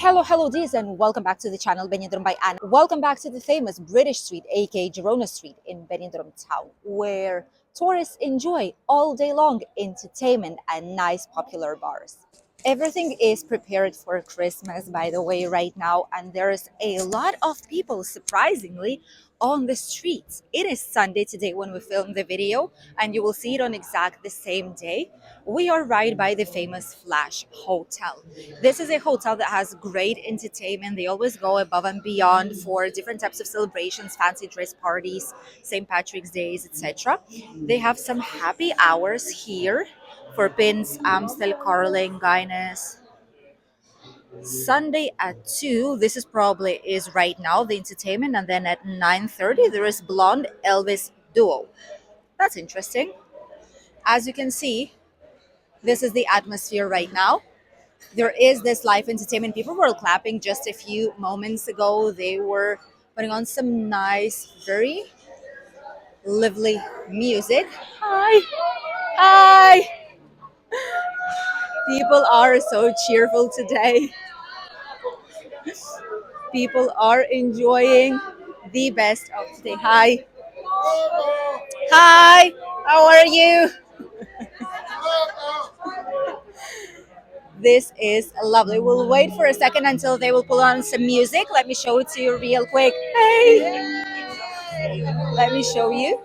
Hello, dears, and welcome back to the channel Benidorm by Anna. Welcome back to the famous British street, aka Girona Street in Benidorm town, where tourists enjoy all day long entertainment and nice popular bars. Everything is prepared for Christmas, by the way, right now, and there's a lot of people, surprisingly, on the streets. It is Sunday today when we film the video, and you will see it on exact the same day. We are right by the famous Flash Hotel. This is a hotel that has great entertainment. They always go above and beyond for different types of celebrations, fancy dress parties, St. Patrick's Days, etc. They have some happy hours here for pins, Amstel, Carling, Guinness. Sunday at 2, this is probably is right now, the entertainment. And then at 9:30, there is Blonde Elvis Duo. That's interesting. As you can see, this is the atmosphere right now. There is this live entertainment. People were clapping just a few moments ago. They were putting on some nice, very lively music. Hi. Hi. People are so cheerful today. People are enjoying the best of today. Hi. Hi. How are you? This is lovely. We'll wait for a second until they will put on some music. Let me show it to you real quick. Hey. Let me show you.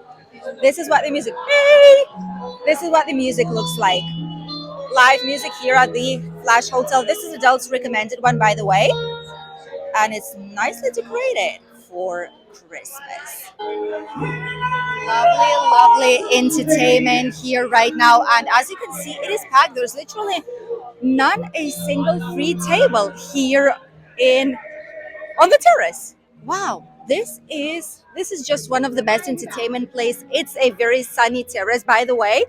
This is what the music. Hey. This is what the music looks like. Live music here at the Flash Hotel. This is adults recommended one, by the way, and it's nicely decorated for Christmas. Lovely entertainment here right now, and as you can see, it is packed. There's literally none a single free table here in on the terrace. Wow, this is just one of the best entertainment place. It's a very sunny terrace, by the way,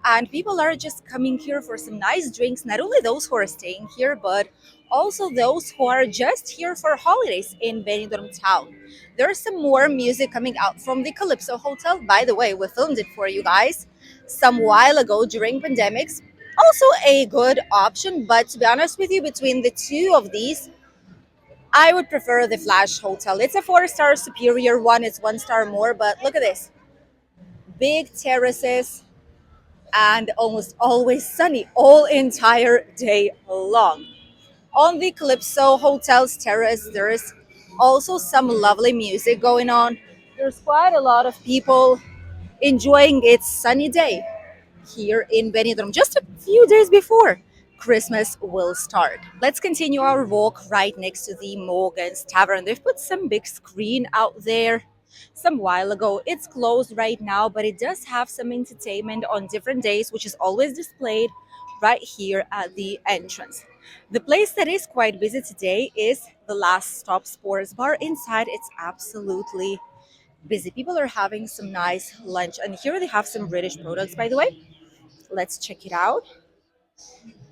and people are just coming here for some nice drinks. Not only those who are staying here, but also those who are just here for holidays in Benidorm town. There's some more music coming out from the Calypso Hotel. By the way, we filmed it for you guys some while ago during pandemics. Also a good option, but to be honest with you, between the two of these, I would prefer the Flash Hotel. It's a 4-star superior one. It's 1 star more, but look at this. Big terraces, and almost always sunny all entire day long. On the Calypso Hotel's terrace, there is also some lovely music going on. There's quite a lot of people enjoying its sunny day here in Benidorm just a few days before Christmas will start. Let's continue our walk right next to the Morgan's Tavern. They've put some big screen out there some while ago. It's closed right now, but it does have some entertainment on different days, which is always displayed right here at the entrance. The place that is quite busy today is the Last Stop Sports Bar. Inside, it's absolutely busy. People are having some nice lunch, and here they have some British products, by the way. Let's check it out.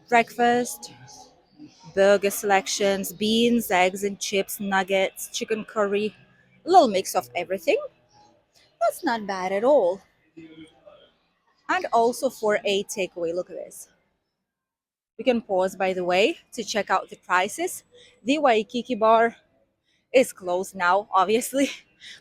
Breakfast, burger selections, beans, eggs and chips, nuggets, chicken curry, a little mix of everything. That's not bad at all. And also for a takeaway, look at this. We can pause, by the way, to check out the prices. The Waikiki bar is closed now, obviously.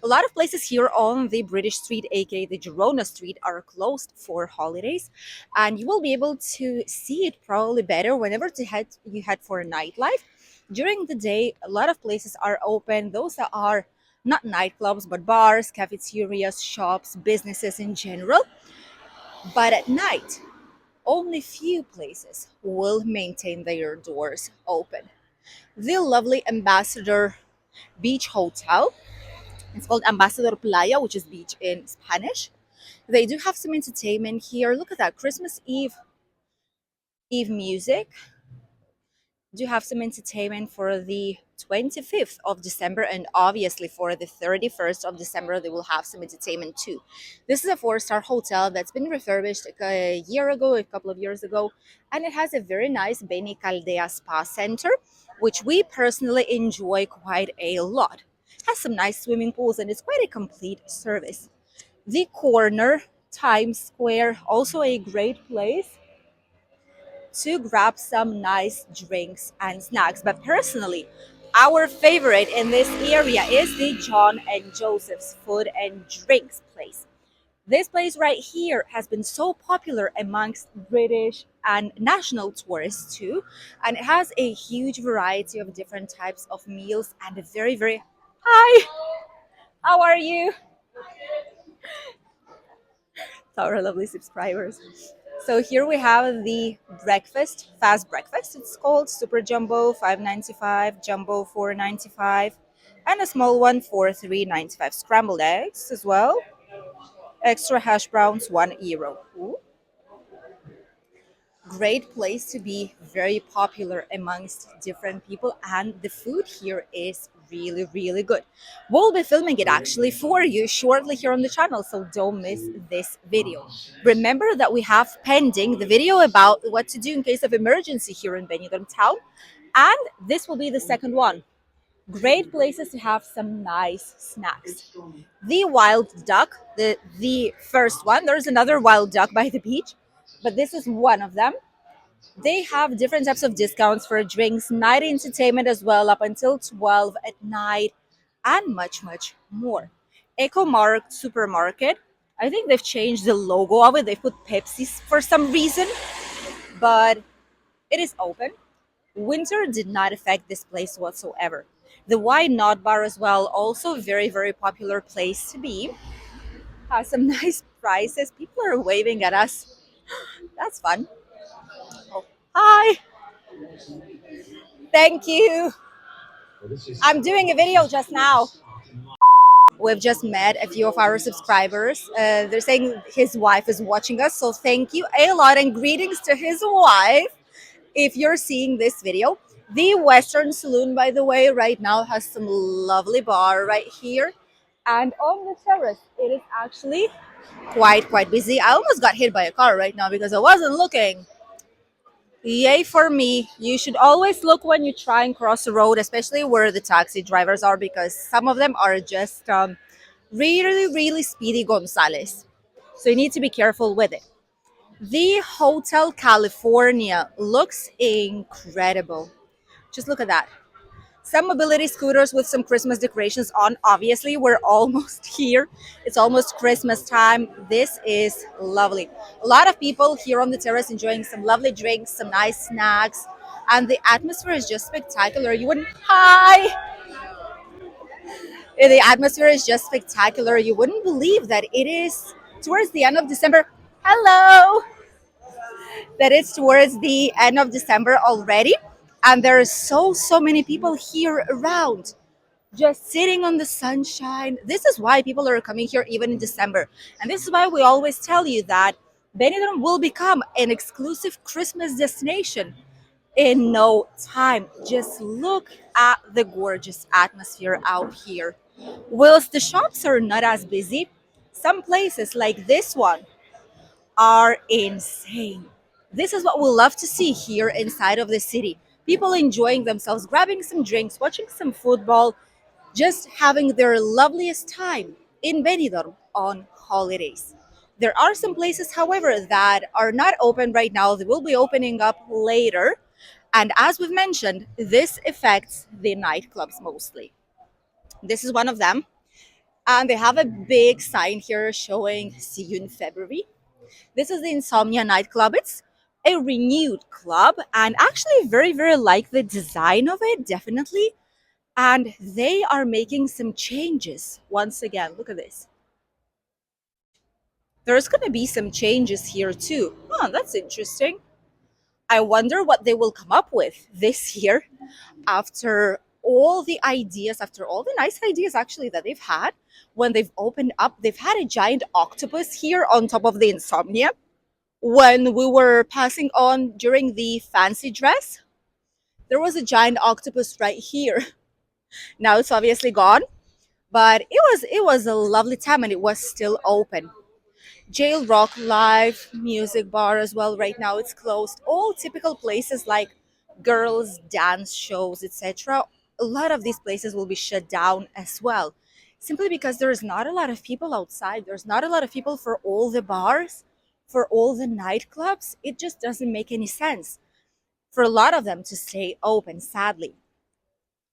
A lot of places here on the British street, aka the Girona street, are closed for holidays, and you will be able to see it probably better whenever you head for nightlife. During the day, a lot of places are open. Those that are not nightclubs, but bars, cafeterias, shops, businesses in general. But at night, only few places will maintain their doors open. The lovely Ambassador Beach Hotel. It's called Ambassador Playa, which is beach in Spanish. They do have some entertainment here. Look at that Christmas Eve music. Do have some entertainment for the 25th of December, and obviously for the 31st of December they will have some entertainment too. This is a 4-star hotel that's been refurbished a year ago, a couple of years ago, and it has a very nice Beni Caldea spa center, which we personally enjoy quite a lot. Has some nice swimming pools, and it's quite a complete service. The Corner, Times Square, also a great place to grab some nice drinks and snacks. But personally, our favorite in this area is the John and Joseph's food and drinks place. This place right here has been so popular amongst British and national tourists too, and it has a huge variety of different types of meals and a very, very hi, how are you? Our lovely subscribers. So here we have the breakfast, fast breakfast. It's called Super Jumbo 5.95, Jumbo 4.95, and a small one for 3.95. Scrambled eggs as well. Extra hash browns, €1. Ooh, great place to be, very popular amongst different people, and the food here is really, really good. We'll be filming it actually for you shortly here on the channel, so don't miss this video. Remember that we have pending the video about what to do in case of emergency here in Benidorm town, and this will be the second one. Great places to have some nice snacks. The wild duck, the first one, there's another wild duck by the beach, but this is one of them. They have different types of discounts for drinks, night entertainment as well, up until 12 at night, and much, much more. EcoMark supermarket. I think they've changed the logo of it. They put Pepsi for some reason, but it is open. Winter did not affect this place whatsoever. The Why Not Bar as well, also very, very popular place to be. Has some nice prices. People are waving at us. That's fun. Oh, hi. Thank you. I'm doing a video just now. We've just met a few of our subscribers. They're saying his wife is watching us, so thank you a lot and greetings to his wife if you're seeing this video. The Western Saloon, by the way, right now has some lovely bar right here. And on the terrace, it is actually quite busy. I almost got hit by a car right now because I wasn't looking. Yay for me. You should always look when you try and cross the road, especially where the taxi drivers are, because some of them are just really, really speedy Gonzales. So you need to be careful with it. The Hotel California looks incredible. Just look at that. Some mobility scooters with some Christmas decorations on. Obviously, we're almost here. It's almost Christmas time. This is lovely. A lot of people here on the terrace enjoying some lovely drinks, some nice snacks, and the atmosphere is just spectacular. You wouldn't, hi! The atmosphere is just spectacular. You wouldn't believe that it is towards the end of December. Hello! That it's towards the end of December already, and there are so many people here around just sitting on the sunshine. This is why people are coming here even in December, and this is why we always tell you that Benidorm will become an exclusive Christmas destination in no time. Just look at the gorgeous atmosphere out here. Whilst the shops are not as busy, some places like this one are insane. This is what we love to see here inside of the city. People enjoying themselves, grabbing some drinks, watching some football, just having their loveliest time in Benidorm on holidays. There are some places, however, that are not open right now. They will be opening up later. And as we've mentioned, this affects the nightclubs mostly. This is one of them. And they have a big sign here showing see you in February. This is the Insomnia Nightclub. It's a renewed club and actually very like the design of it, definitely. And they are making some changes once again. Look at this. There's going to be some changes here too. Oh, that's interesting. I wonder what they will come up with this year after all the ideas, after all the nice ideas actually that they've had when they've opened up. They've had a giant octopus here on top of the Insomnia. When we were passing on during the fancy dress, there was a giant octopus right here. Now it's obviously gone, but it was a lovely time and it was still open. Jail Rock Live music bar as well. Right now it's closed. All typical places like girls dance shows, etc. A lot of these places will be shut down as well, simply because there is not a lot of people outside. There's not a lot of people for all the bars, for all the nightclubs. It just doesn't make any sense. for a lot of them to stay open, sadly.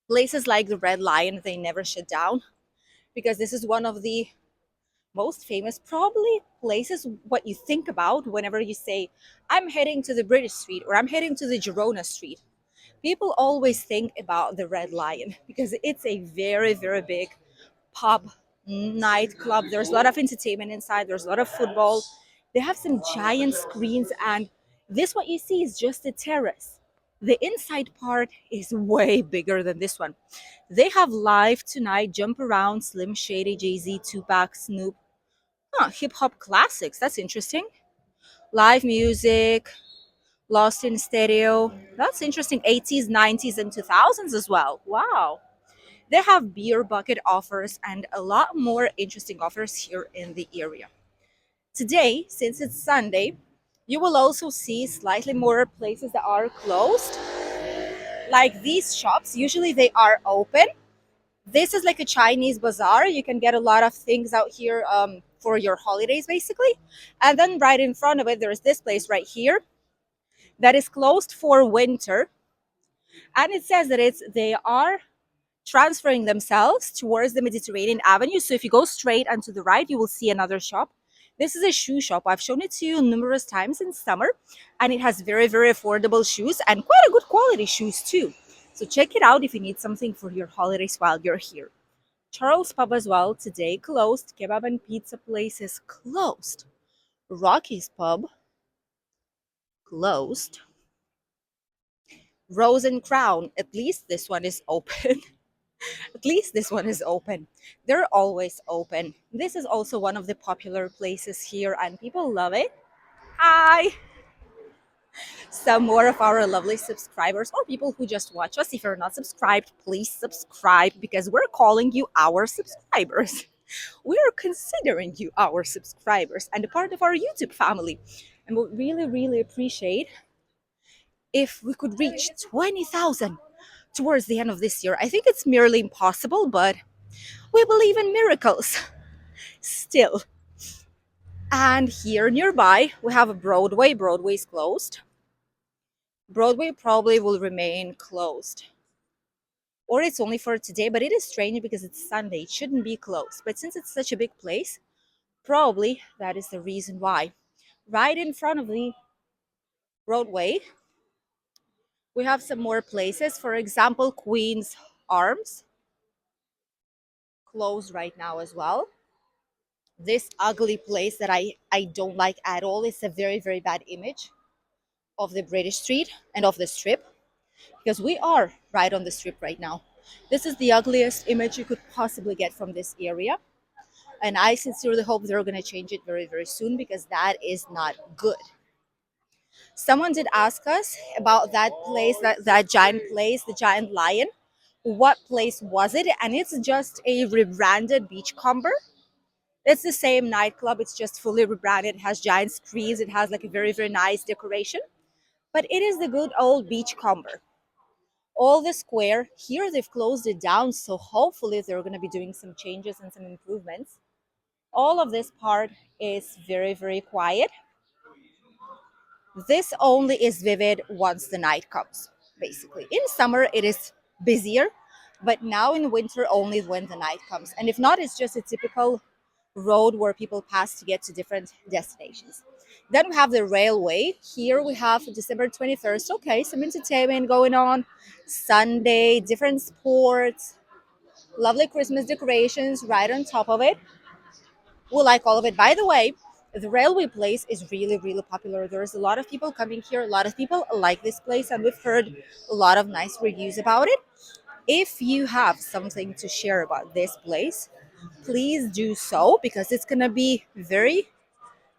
Places like the Red Lion, they never shut down because this is one of the most famous, probably, places what you think about whenever you say, I'm heading to the British Street or I'm heading to the Girona Street. People always think about the Red Lion because it's a very, very big pub, nightclub. There's a lot of entertainment inside, there's a lot of football. They have some giant screens, and this, what you see, is just a terrace. The inside part is way bigger than this one. They have live tonight, Jump Around, Slim Shady, Jay Z, Tupac, Snoop. Huh, hip hop classics. That's interesting. Live music, Lost in Stereo. That's interesting. 80s, 90s, and 2000s as well. Wow. They have beer bucket offers and a lot more interesting offers here in the area. Today, since it's Sunday, you will also see slightly more places that are closed. Like these shops, usually they are open. This is like a Chinese bazaar. You can get a lot of things out here for your holidays, basically. And then right in front of it, there's this place right here that is closed for winter. And it says that they are transferring themselves towards the Mediterranean Avenue. So if you go straight and to the right, you will see another shop. This is a shoe shop. I've shown it to you numerous times in summer, and it has very, very affordable shoes and quite a good quality shoes too. So check it out if you need something for your holidays while you're here. Charles Pub as well, today closed. Kebab and pizza places closed. Rocky's Pub closed. Rose and Crown, at least this one is open. At least this one is open. They're always open. This is also one of the popular places here, and people love it. Hi! Some more of our lovely subscribers or people who just watch us. If you're not subscribed, please subscribe because we're calling you our subscribers. We are considering you our subscribers and a part of our YouTube family. And we really, really appreciate if we could reach 20,000 towards the end of this year. I think it's merely impossible, but we believe in miracles still. And here nearby, we have a Broadway. Broadway's closed. Broadway probably will remain closed. Or it's only for today, but it is strange because it's Sunday. It shouldn't be closed. But since it's such a big place, probably that is the reason why. Right in front of the Broadway, we have some more places. For example, Queen's Arms, closed right now as well. This ugly place that I don't like at all. It's a very, very bad image of the British street and of the strip because we are right on the strip right now. This is the ugliest image you could possibly get from this area. And I sincerely hope they're going to change it very, very soon because that is not good. Someone did ask us about that place, that giant place, the Giant Lion. What place was it? And it's just a rebranded Beachcomber. It's the same nightclub. It's just fully rebranded. It has giant screens. It has like a very, very nice decoration. But it is the good old Beachcomber. All the square here, they've closed it down. So hopefully they're going to be doing some changes and some improvements. All of this part is very, very quiet. This only is vivid once the night comes, basically. In summer, it is busier, but now in winter, only when the night comes. And if not, it's just a typical road where people pass to get to different destinations. Then we have the railway. Here we have December 21st. Okay, some entertainment going on. Sunday, different sports, lovely Christmas decorations right on top of it. We like all of it. By the way, the railway place is really, really popular. There's a lot of people coming here. A lot of people like this place, and we've heard a lot of nice reviews about it. If you have something to share about this place, please do so because it's going to be very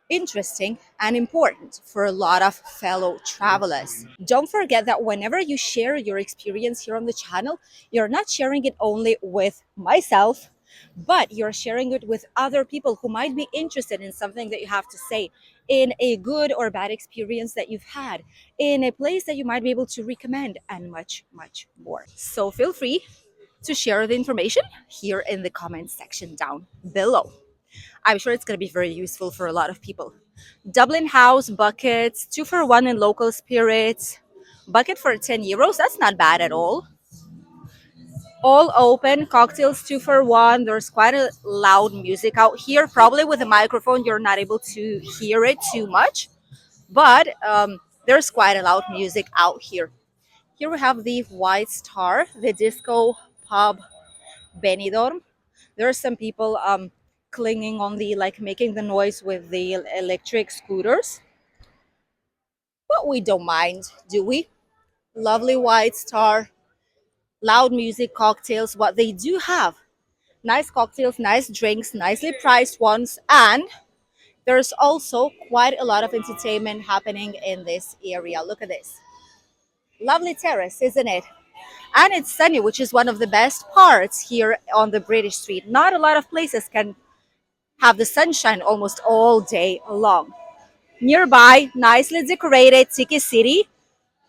interesting and important for a lot of fellow travelers. Don't forget that whenever you share your experience here on the channel, you're not sharing it only with myself, but you're sharing it with other people who might be interested in something that you have to say, in a good or bad experience that you've had, in a place that you might be able to recommend, and much, much more. So feel free to share the information here in the comments section down below. I'm sure it's going to be very useful for a lot of people. Dublin House buckets, 2 for 1 in local spirits. Bucket for 10 euros. That's not bad at all. All open, cocktails 2 for 1. There's quite a loud music out here. Probably with a microphone, you're not able to hear it too much, but there's quite a loud music out here. Here we have the White Star, the disco pub Benidorm. There are some people clinging on the, like, making the noise with the electric scooters, but we don't mind, do we? Lovely White Star, loud music, cocktails. What they do have: nice cocktails, nice drinks, nicely priced ones, and there's also quite a lot of entertainment happening in this area. Look at this. Lovely terrace, isn't it? And it's sunny, which is one of the best parts here on the British Street. Not a lot of places can have the sunshine almost all day long. Nearby, nicely decorated Tiki City.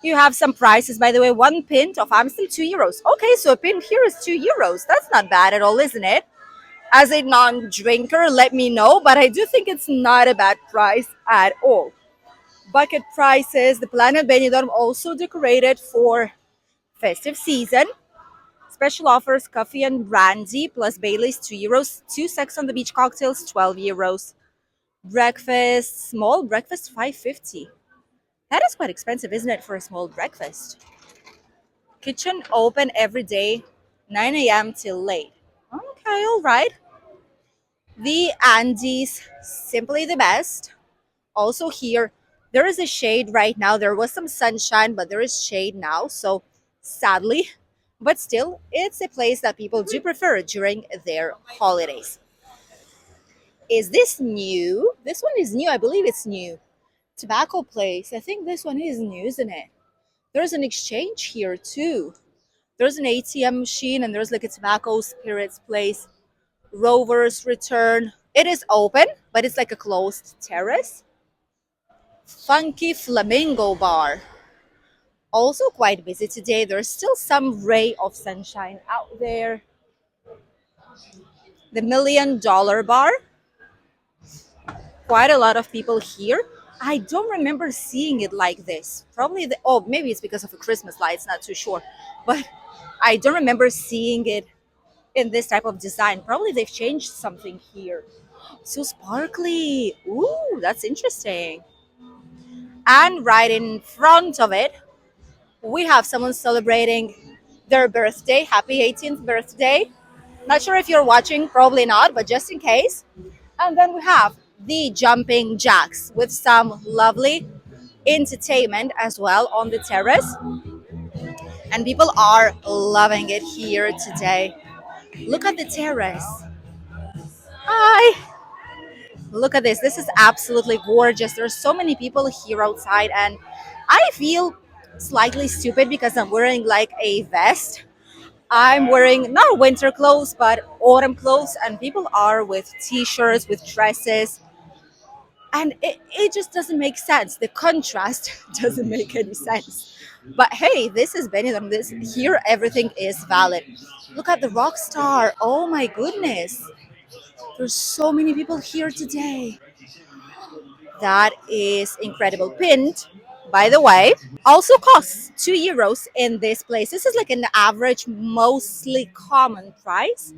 You have some prices, by the way. One pint of Amstel, 2 euros. Okay, so a pint here is 2 euros. That's not bad at all, isn't it? As a non-drinker, let me know, but I do think it's not a bad price at all. Bucket prices. The Planet Benidorm also decorated for festive season. Special offers: coffee and brandy plus Bailey's, 2 euros. Two sex on the beach cocktails, 12 euros. Breakfast, small breakfast, 5.50. That is quite expensive, isn't it, for a small breakfast? Kitchen open every day, 9 a.m. till late. Okay, all right. The Andes, simply the best. Also here, there is a shade right now. There was some sunshine, but there is shade now. So sadly, but still, it's a place that people do prefer during their holidays. Is this new? This one is new. I believe it's new. Tobacco place. I think this one is new, isn't it? There's an exchange here too. There's an ATM machine and there's like a tobacco spirits place. Rovers Return. It is open, but it's like a closed terrace. Funky Flamingo Bar. Also quite busy today. There's still some ray of sunshine out there. The $1 Million Bar. Quite a lot of people here. I don't remember seeing it like this. Probably oh, maybe it's because of the Christmas lights, not too sure. But I don't remember seeing it in this type of design. Probably they've changed something here. So sparkly. Ooh, that's interesting. And right in front of it, we have someone celebrating their birthday. Happy 18th birthday. Not sure if you're watching, probably not, but just in case. And then we have the jumping jacks with some lovely entertainment as well on the terrace. And people are loving it here today. Look at the terrace. Hi. Look at this. This is absolutely gorgeous. There's so many people here outside, and I feel slightly stupid because I'm wearing like a vest. I'm wearing not winter clothes, but autumn clothes, and people are with t-shirts, with dresses, and it just doesn't make sense. The contrast doesn't make any sense. But hey, this is Benidorm. This here, everything is valid. Look at the rock star. Oh my goodness. There's so many people here today. That is incredible. Pinned, by the way, also costs 2 euros in this place. This is like an average, mostly common price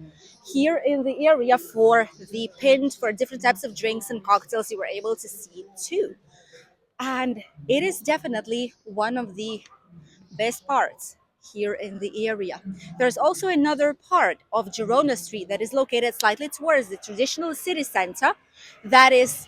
here in the area for the pinned for different types of drinks and cocktails you were able to see too. And it is definitely one of the best parts here in the area. There's also another part of Girona Street that is located slightly towards the traditional city center that is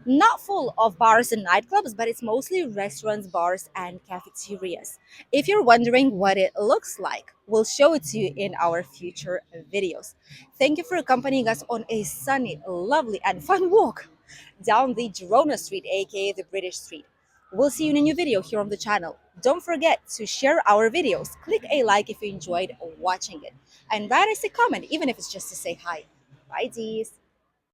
not full of bars and nightclubs, but it's mostly restaurants, bars, and cafeterias. If you're wondering what it looks like, we'll show it to you in our future videos. Thank you for accompanying us on a sunny, lovely, and fun walk down the Girona Street, aka the British Street. We'll see you in a new video here on the channel. Don't forget to share our videos. Click a like if you enjoyed watching it. And write us a comment, even if it's just to say hi. Bye, Dees.